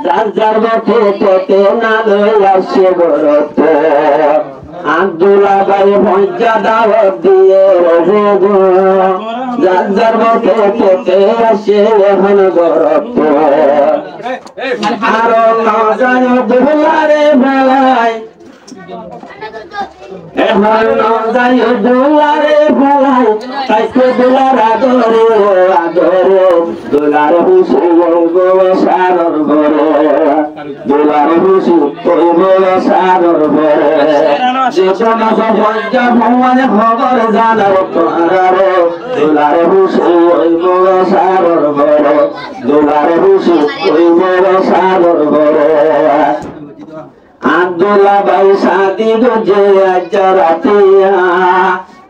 রাজার বটে পেতে না লইয়া সে বরত আব্দুল্লাহ ভাই ভঞ্জা দাওয়াত দিয়ে রোজে গো রাজার বটে পেতে আসে এখন বরত আরো না যায় দুলারে ভাই এখন না যায় দুলারে ভাই তাইকে দুলার আদরে আদরে দুলার হুসি গো সারর বরে দুলার হুসি গো সারর বরে যে সমাজ ভঞ্জা ভগবানে খবর জানার তোরারে দুলার হুসি গো সারর বরে দুলার হুসি গো সারর বরে আব্দুল্লাহ ভাই শাদি গজে আজ রাতিয়া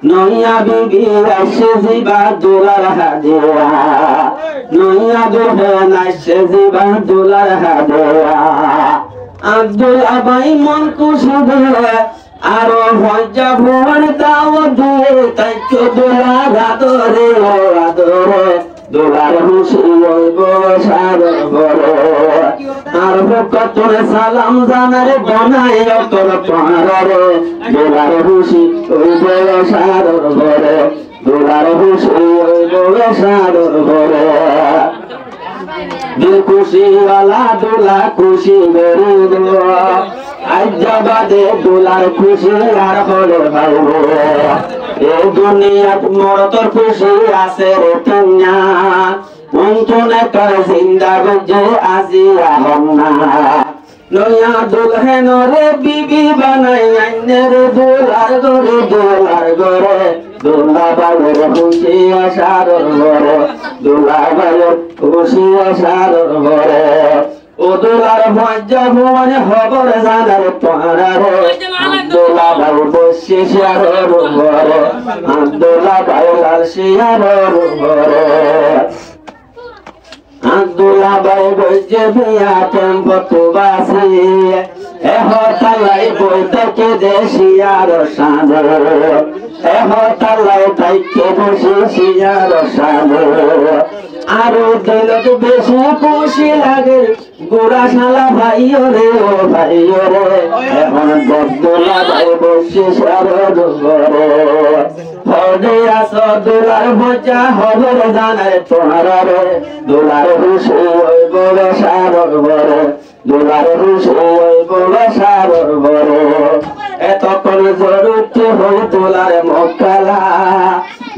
নইয়া বিবি আসে জিবা দুলার হাদিয়া নইয়া দুলহান আসে জিবা দুলার হাদিয়া আব্দুল্লাহ ভাই মন খুশি দিয়ে আরো ভঞ্জা ভুবন দাও দিয়ে তাই দুলার আদরে আদরে দুলার হুসি গো সারর বরে আর ভক্তরে সালাম জানারে বনাই তোর পাহাড়ে দুলার হুসি গো সারর বরে দুলার হুসি গো সারর বরে দিল খুশি ওয়ালা দুলা খুশি বেরি গো আজাবাদে দুলার খুশি আর হলে ভাইবো এই দুনিয়াত মরতর খুশি আছে রে তিনা উনতুনে কর জিন্দা গজে আজি আহন্না নয়া দুলহেন রে বিবি বানাই আইনে রে দুলার গরে দুলা বাবার খুশি আসারর ঘরে দুলা বাবার খুশি আসারর ঘরে ও দুলার ভঞ্জা ভুবনে খবর জানার তোরারে আব্দুল্লাহ ভাই বসে শিয়ারর ঘরে আব্দুল্লাহ ভাই লাল শিয়ারর ঘরে আব্দুল্লাহ ভাই বসে বিয়া টেম্পো বাসি এহ তালাই বইতে কে দেশিয়ার সাদে এহ তালাই তাইকে বসে শিয়ার সাদে আরো দিলত বেশি খুশি লাগে গোরা শালা ভাইও রে ও ভাইও রে এখন আব্দুল্লাহ ভাই বসে সারর ঘরে হদে আস দুলার ভজা হবর জানার তোরারে দুলার হুসি গো সারর ঘরে দুলার হুসি গো সারর ঘরে এতক্ষণ জরুরতে হই দুলার মক্কালা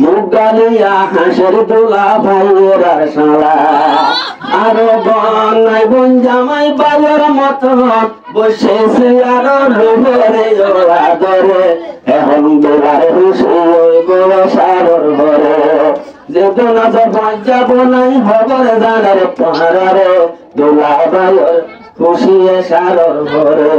মুগালিয়া হাসের দুলা ভাইয়ের শালা আরো বনাই বোন জামাই বাজার মতো বসেছে আরো লোভরে আদরে এখন দুলার হুসি গো সারর ঘরে যে দোনা ভঞ্জা বনাই খবর জানার পাহাড়ে দুলা ভাইয়ের খুশি সারর ঘরে।